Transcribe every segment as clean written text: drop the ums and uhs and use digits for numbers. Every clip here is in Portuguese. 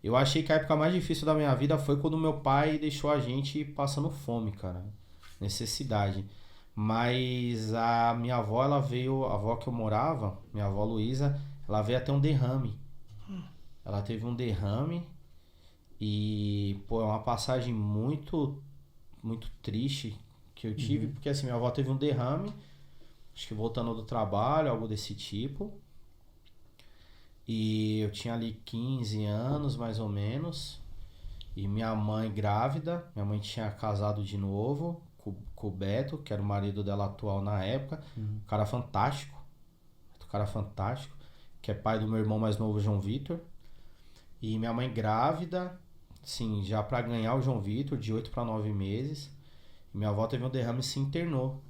Eu achei que a época mais difícil da minha vida foi quando meu pai deixou a gente passando fome, cara. Necessidade. Mas a minha avó, ela veio, a avó que eu morava, minha avó Luísa, ela veio até um derrame. Ela teve um derrame e, pô, é uma passagem muito, muito triste que eu tive, porque assim, minha avó teve um derrame, acho que voltando do trabalho, algo desse tipo. E eu tinha ali 15 anos, mais ou menos. E minha mãe grávida, minha mãe tinha casado de novo com o Beto, que era o marido dela atual na época. Um cara fantástico, um cara fantástico, que é pai do meu irmão mais novo, João Vitor. E minha mãe grávida, sim, já pra ganhar o João Vitor, de 8 para 9 meses. E minha avó teve um derrame e se internou.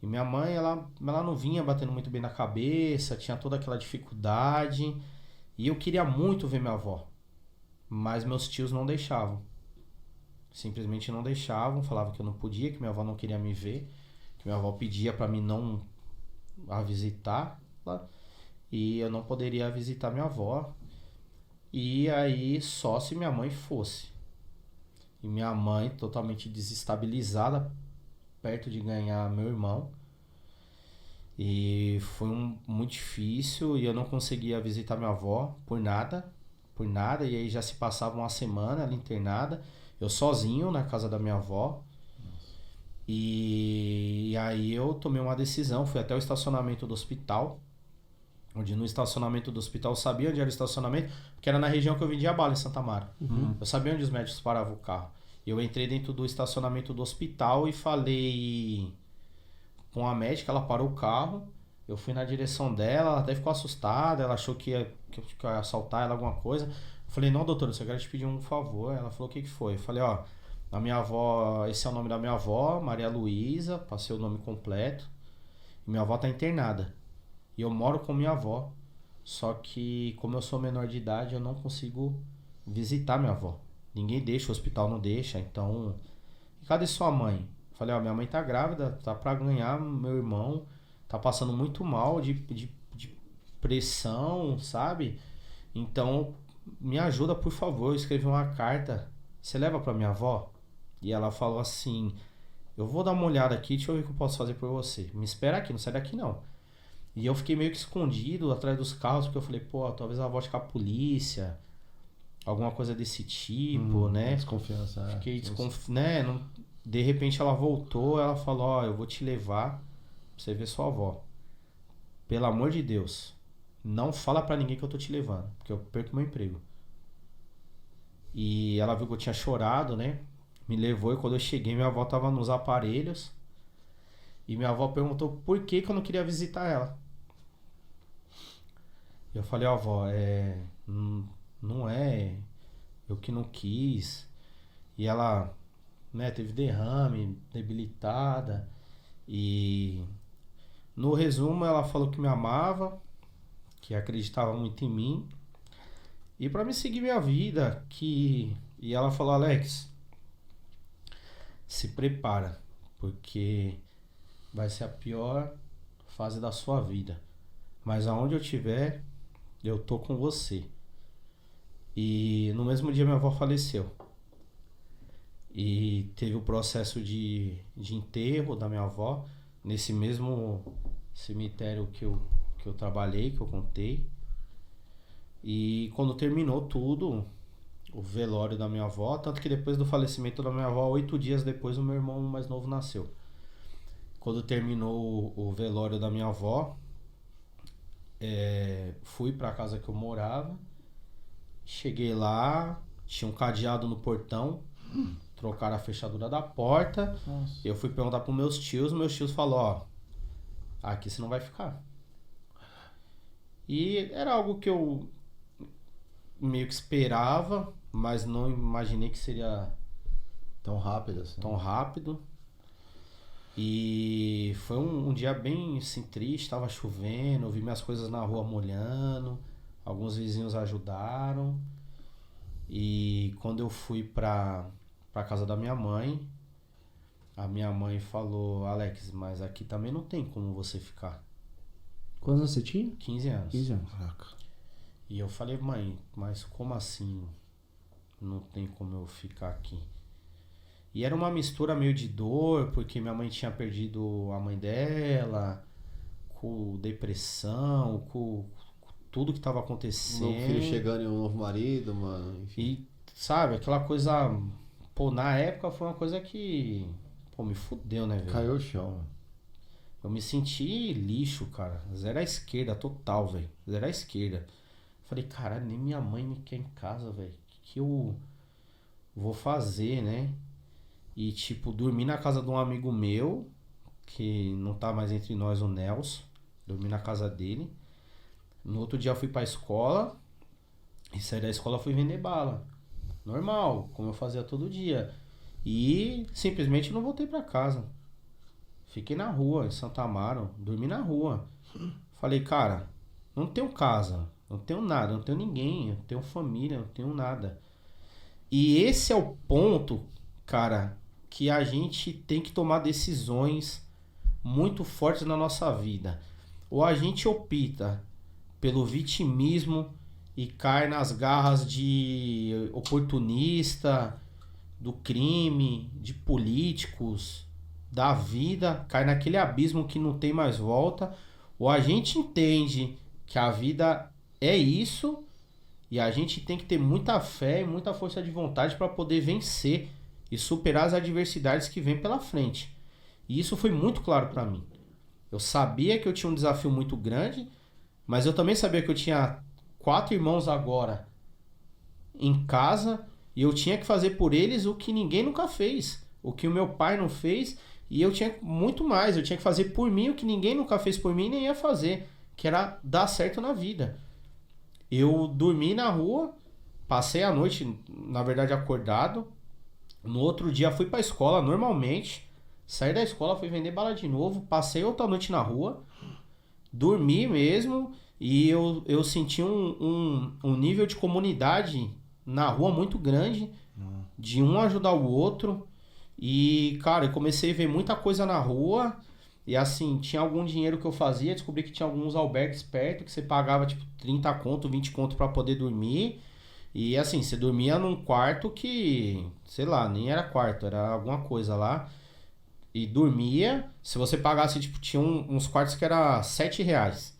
E minha mãe, ela não vinha batendo muito bem na cabeça, tinha toda aquela dificuldade. E eu queria muito ver minha avó, mas meus tios não deixavam. Simplesmente não deixavam, falavam que eu não podia, que minha avó não queria me ver, que minha avó pedia pra mim não a visitar, e eu não poderia visitar minha avó. E aí só se minha mãe fosse. E minha mãe totalmente desestabilizada, perto de ganhar meu irmão. E foi muito difícil e eu não conseguia visitar minha avó por nada, por nada. E aí já se passava uma semana ela internada, eu sozinho na casa da minha avó. E aí eu tomei uma decisão, fui até o estacionamento do hospital, onde no estacionamento do hospital eu sabia onde era o estacionamento, porque era na região que eu vendia bala, em Santa Amaro. Eu sabia onde os médicos paravam o carro. Eu entrei dentro do estacionamento do hospital e falei com a médica, ela parou o carro, eu fui na direção dela, ela até ficou assustada, ela achou que eu ia assaltar ela, alguma coisa. Eu falei, não, doutor, eu só quero te pedir um favor. Ela falou, o que que foi? Eu falei, ó, a minha avó, esse é o nome da minha avó, Maria Luísa, passei o nome completo, e minha avó tá internada. E eu moro com minha avó, só que como eu sou menor de idade, eu não consigo visitar minha avó. Ninguém deixa, o hospital não deixa, então... E cadê sua mãe? Falei, ó, minha mãe tá grávida, tá pra ganhar meu irmão, tá passando muito mal de pressão, sabe? Então, me ajuda, por favor. Eu escrevi uma carta, você leva pra minha avó? E ela falou assim, eu vou dar uma olhada aqui, deixa eu ver o que eu posso fazer por você. Me espera aqui, não sai daqui não. E eu fiquei meio que escondido atrás dos carros, porque eu falei, pô, talvez ela volte com a polícia, alguma coisa desse tipo, né? Desconfiança. Fiquei né? Não... De repente ela voltou, ela falou, ó, eu vou te levar pra você ver sua avó. Pelo amor de Deus, não fala pra ninguém que eu tô te levando, porque eu perco meu emprego. E ela viu que eu tinha chorado, né? Me levou e quando eu cheguei, minha avó tava nos aparelhos. E minha avó perguntou por que que eu não queria visitar ela. E eu falei, ó, avó, não é eu que não quis. E ela, né, teve derrame, debilitada. E no resumo ela falou que me amava, que acreditava muito em mim. E pra me seguir minha vida, e ela falou, Alex, se prepara, porque vai ser a pior fase da sua vida. Mas aonde eu estiver, eu tô com você. E no mesmo dia minha avó faleceu. E teve o processo de enterro da minha avó, nesse mesmo cemitério que eu trabalhei, que eu contei. E quando terminou tudo, o velório da minha avó, tanto que depois do falecimento da minha avó, 8 dias depois, o meu irmão mais novo nasceu. Quando terminou o velório da minha avó, fui pra casa que eu morava. Cheguei lá, tinha um cadeado no portão, trocaram a fechadura da porta. Nossa. Eu fui perguntar pros meus tios falaram, ó, aqui você não vai ficar. E era algo que eu meio que esperava, mas não imaginei que seria Tão rápido assim. tão rápido. E foi um dia bem assim, triste, tava chovendo, eu vi minhas coisas na rua molhando, alguns vizinhos ajudaram. E quando eu fui pra casa da minha mãe, a minha mãe falou, Alex, mas aqui também não tem como você ficar. Quantos anos você tinha? 15 anos. 15 anos. Caraca. E eu falei, mãe, mas como assim? não tem como eu ficar aqui. E era uma mistura meio de dor, porque minha mãe tinha perdido a mãe dela, com depressão, com tudo que tava Um acontecendo. novo filho chegando e um novo marido, mano. Enfim. E, sabe, aquela coisa... Pô, na época foi uma coisa que... Pô, me fudeu, né, velho? Caiu o chão, mano. Eu me senti lixo, cara. Zero à esquerda, total, velho. Zero à esquerda. Falei, caralho, nem minha mãe me quer em casa, velho. O que eu vou fazer, né? E, tipo, dormi na casa de um amigo meu, que não tá mais entre nós, o Nelson. Dormi na casa dele. No outro dia eu fui pra escola. E saí da escola fui vender bala. Normal, como eu fazia todo dia. E simplesmente não voltei pra casa. Fiquei na rua, em Santa Amaro. Dormi na rua. Falei, cara, não tenho casa. Não tenho nada, não tenho ninguém. Não tenho família, não tenho nada. E esse é o ponto, cara, que a gente tem que tomar decisões muito fortes na nossa vida. Ou a gente opta pelo vitimismo e cai nas garras de oportunista, do crime, de políticos, da vida, cai naquele abismo que não tem mais volta. Ou a gente entende que a vida é isso e a gente tem que ter muita fé e muita força de vontade para poder vencer e superar as adversidades que vêm pela frente. E isso foi muito claro para mim. Eu sabia que eu tinha um desafio muito grande, mas eu também sabia que eu tinha 4 irmãos agora em casa e eu tinha que fazer por eles o que ninguém nunca fez, o que o meu pai não fez, e eu tinha muito mais, eu tinha que fazer por mim o que ninguém nunca fez por mim e nem ia fazer, que era dar certo na vida. Eu dormi na rua, passei a noite, na verdade, acordado. No outro dia fui pra escola normalmente. Saí da escola, fui vender bala de novo. Passei outra noite na rua. Dormi mesmo. E eu senti um nível de comunidade na rua muito grande. De um ajudar o outro. E, cara, eu comecei a ver muita coisa na rua. E assim, tinha algum dinheiro que eu fazia. Descobri que tinha alguns albergues perto que você pagava tipo 30 conto, 20 conto pra poder dormir. E assim, você dormia num quarto que, sei lá, nem era quarto, era alguma coisa lá. E dormia, se você pagasse, tipo, tinha uns quartos que era R$7.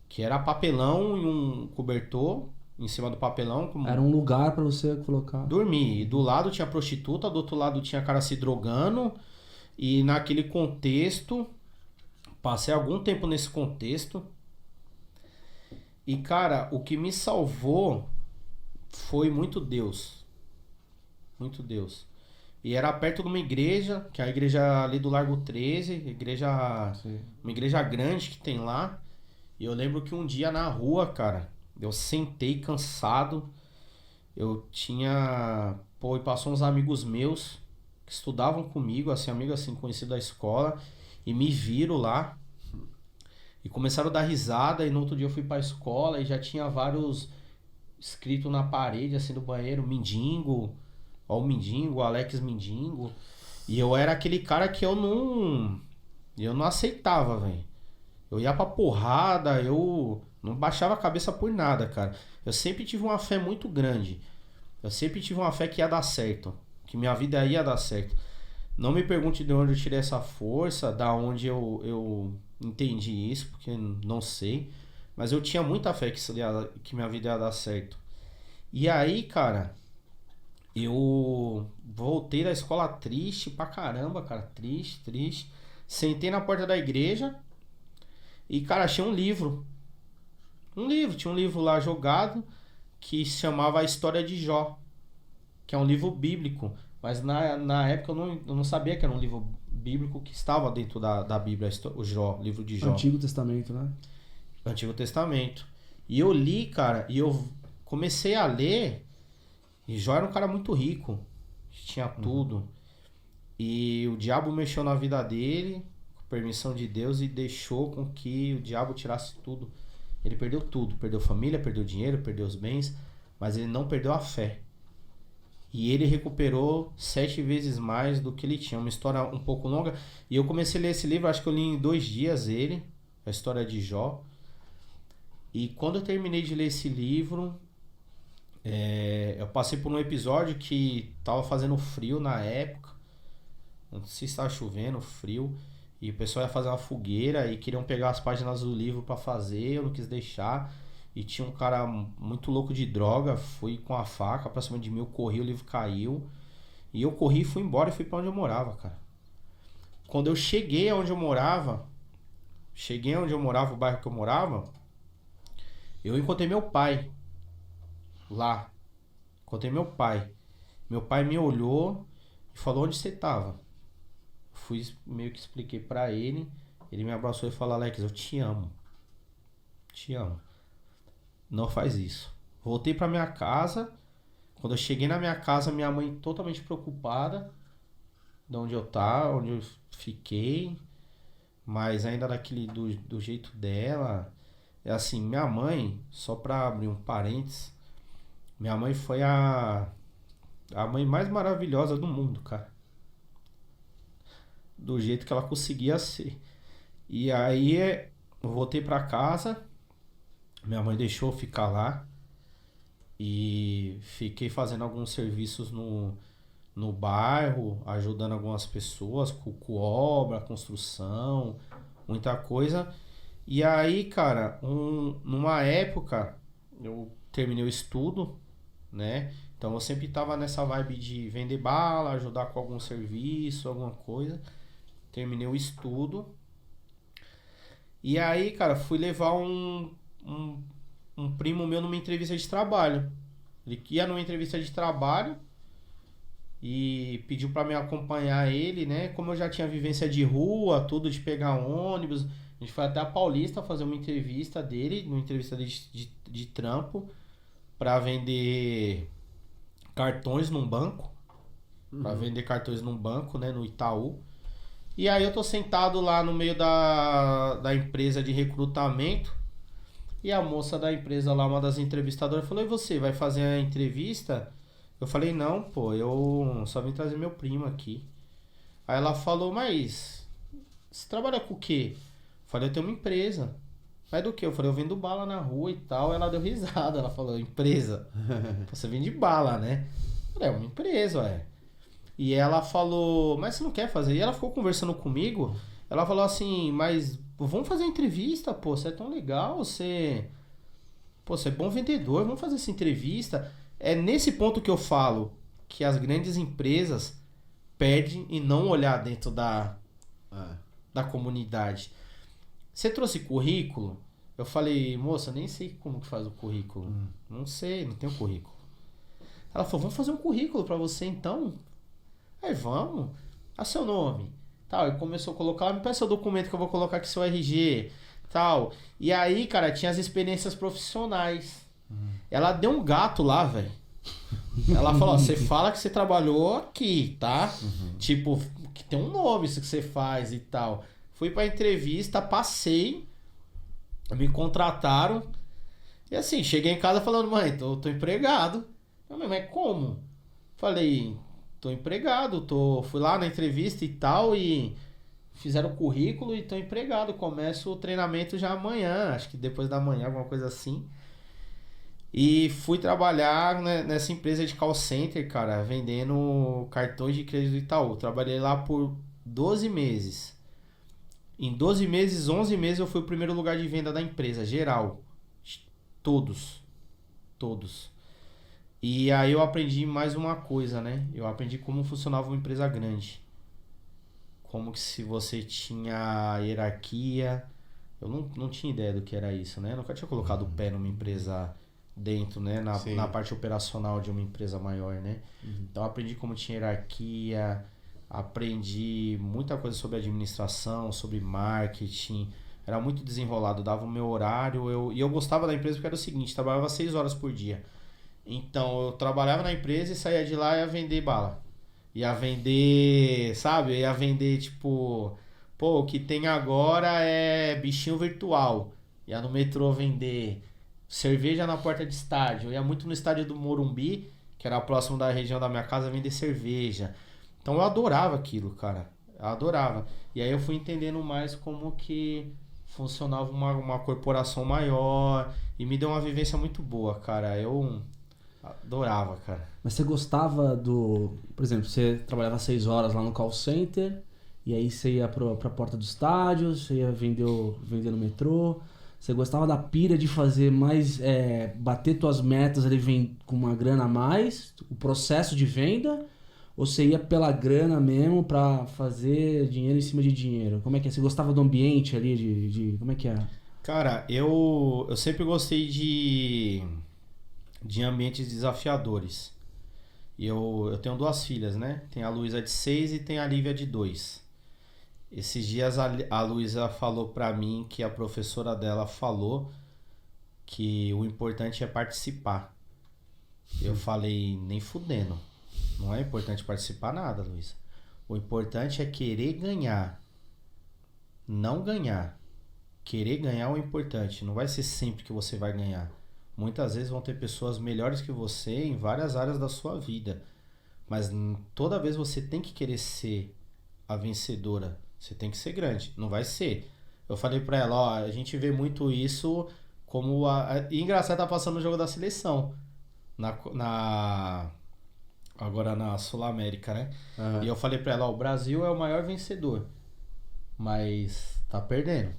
Que era papelão e um cobertor em cima do papelão. Era um lugar pra você colocar. Dormir. E do lado tinha prostituta, do outro lado tinha cara se drogando. E naquele contexto, passei algum tempo nesse contexto. E cara, o que me salvou foi muito Deus. Muito Deus. E era perto de uma igreja, que é a igreja ali do Largo 13, igreja, uma igreja grande que tem lá. E eu lembro que um dia na rua, cara, eu sentei cansado. Eu tinha... Pô, e passou uns amigos meus que estudavam comigo, assim, amigo assim, conhecido da escola, e me viram lá. E começaram a dar risada, e no outro dia eu fui pra escola e já tinha vários escritos na parede, assim, do banheiro, mendigo, ó o mendigo, o Alex mendigo. E eu era aquele cara que eu não aceitava, velho. Eu ia pra porrada, eu não baixava a cabeça por nada, cara. Eu sempre tive uma fé muito grande. Eu sempre tive uma fé que ia dar certo, que minha vida ia dar certo. Não me pergunte de onde eu tirei essa força, da onde eu entendi isso, porque não sei. Mas eu tinha muita fé que minha vida ia dar certo. E aí, cara, eu voltei da escola triste pra caramba, cara. Triste, triste. Sentei na porta da igreja e, cara, achei um livro. Tinha um livro lá jogado que se chamava A História de Jó, que é um livro bíblico. Mas na época eu não sabia que era um livro bíblico que estava dentro da Bíblia, o Jó, livro de Jó. Antigo Testamento, né? Antigo Testamento. E eu li, cara, e eu comecei a ler, e Jó era um cara muito rico, tinha tudo. E o diabo mexeu na vida dele, com permissão de Deus, e deixou com que o diabo tirasse tudo. Ele perdeu tudo, perdeu família, perdeu dinheiro, perdeu os bens, mas ele não perdeu a fé. E ele recuperou 7 vezes mais do que ele tinha. Uma história um pouco longa. E eu comecei a ler esse livro, acho que eu li em 2 dias ele, a história de Jó. E quando eu terminei de ler esse livro, Eu passei por um episódio que tava fazendo frio na época. Não sei se tava chovendo, frio. E o pessoal ia fazer uma fogueira e queriam pegar as páginas do livro pra fazer. Eu não quis deixar. E tinha um cara muito louco de droga. Fui com a faca pra cima de mim. Eu corri, o livro caiu. E eu corri, fui embora e fui pra onde eu morava, cara. Quando eu cheguei onde eu morava, o bairro que eu morava, eu encontrei meu pai lá. Encontrei meu pai. Meu pai me olhou e falou: onde você tava? Fui, meio que expliquei pra ele. Ele me abraçou e falou: Alex, eu te amo. Te amo. Não faz isso. Voltei pra minha casa. Quando eu cheguei na minha casa, minha mãe totalmente preocupada de onde eu tava, onde eu fiquei. Mas ainda do jeito dela. É assim, minha mãe, só pra abrir um parênteses, minha mãe foi a mãe mais maravilhosa do mundo, cara. Do jeito que ela conseguia ser. E aí eu voltei pra casa, minha mãe deixou eu ficar lá e fiquei fazendo alguns serviços no bairro, ajudando algumas pessoas com obra, construção, muita coisa. E aí, cara, numa época eu terminei o estudo, né? Então eu sempre tava nessa vibe de vender bala, ajudar com algum serviço, alguma coisa. Terminei o estudo. E aí, cara, fui levar um primo meu numa entrevista de trabalho. Ele ia numa entrevista de trabalho e pediu pra me acompanhar ele, né? Como eu já tinha vivência de rua, tudo de pegar ônibus, a gente foi até a Paulista fazer uma entrevista dele, uma entrevista de trampo, pra vender cartões num banco. Pra vender cartões num banco, né? No Itaú. E aí eu tô sentado lá no meio da empresa de recrutamento. E a moça da empresa lá, uma das entrevistadoras, falou: e você, vai fazer a entrevista? Eu falei: não, pô, eu só vim trazer meu primo aqui. Aí ela falou: mas você trabalha com o quê? Eu falei: eu tenho uma empresa. Mas do que? Eu falei: eu vendo bala na rua e tal. Ela deu risada, ela falou: empresa? Você vende bala, né? Eu falei: é uma empresa, ué. E ela falou: mas você não quer fazer? E ela ficou conversando comigo. Ela falou assim: mas vamos fazer entrevista, pô, você é tão legal, você é bom vendedor, vamos fazer essa entrevista. É nesse ponto que eu falo que as grandes empresas perdem em não olhar dentro da comunidade. Você trouxe currículo? Eu falei: moça, nem sei como que faz o currículo. Não sei, não tenho currículo. Ela falou: vamos fazer um currículo pra você então? Aí vamos. A seu nome. Tal, e começou a colocar: me peça o documento que eu vou colocar aqui, seu RG. Tal. E aí, cara, tinha as experiências profissionais. Ela deu um gato lá, velho. Ela falou: você fala que você trabalhou aqui, tá? Tipo, que tem um nome isso que você faz e tal. Fui pra entrevista, passei, me contrataram. E assim, cheguei em casa falando: mãe, tô empregado. Mãe, mas como? Falei: tô empregado, fui lá na entrevista e tal, e fizeram o currículo e tô empregado. Começo o treinamento já amanhã, acho que depois da manhã, alguma coisa assim. E fui trabalhar nessa empresa de call center, cara, vendendo cartões de crédito do Itaú. Trabalhei lá por 12 meses. Em 12 meses, 11 meses eu fui o primeiro lugar de venda da empresa, geral. Todos. E aí eu aprendi mais uma coisa, né? Eu aprendi como funcionava uma empresa grande. Como que se você tinha hierarquia. Eu não tinha ideia do que era isso, né? Eu nunca tinha colocado o pé numa empresa dentro, né? Na parte operacional de uma empresa maior, né? Então eu aprendi como tinha hierarquia, aprendi muita coisa sobre administração, sobre marketing. Era muito desenrolado, dava o meu horário. E eu gostava da empresa porque era o seguinte: trabalhava 6 horas por dia. Então eu trabalhava na empresa e saía de lá e ia vender bala. Ia vender, sabe? Ia vender tipo, pô, o que tem agora é bichinho virtual. Ia no metrô vender cerveja na porta de estádio. Ia muito no estádio do Morumbi, que era próximo da região da minha casa, vender cerveja. Então eu adorava aquilo, cara. Eu adorava. E aí eu fui entendendo mais como que funcionava uma corporação maior. E me deu uma vivência muito boa, cara. Eu Adorava, cara. Mas você gostava do... Por exemplo, você trabalhava 6 horas lá no call center, e aí você ia pra porta do estádio, você ia vender no metrô. Você gostava da pira de fazer mais... bater tuas metas ali com uma grana a mais, o processo de venda, ou você ia pela grana mesmo pra fazer dinheiro em cima de dinheiro? Como é que é? Você gostava do ambiente ali, como é que é? Cara, eu sempre gostei de ambientes desafiadores. E eu tenho 2 filhas, né? Tem a Luísa de 6 e tem a Lívia de 2. Esses dias a Luísa falou pra mim que a professora dela falou que o importante é participar. Eu falei, nem fudendo. Não é importante participar nada, Luísa. O importante é querer ganhar. Não ganhar. Querer ganhar é o importante. Não vai ser sempre que você vai ganhar. Muitas vezes vão ter pessoas melhores que você em várias áreas da sua vida. Mas toda vez você tem que querer ser a vencedora. Você tem que ser grande. Não vai ser. Eu falei pra ela, ó, a gente vê muito isso como E engraçado, tá passando o jogo da seleção. Agora na Sul-América, né? Aham. E eu falei pra ela, ó, o Brasil é o maior vencedor. Mas tá perdendo.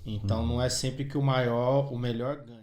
Então não é sempre que o melhor ganha.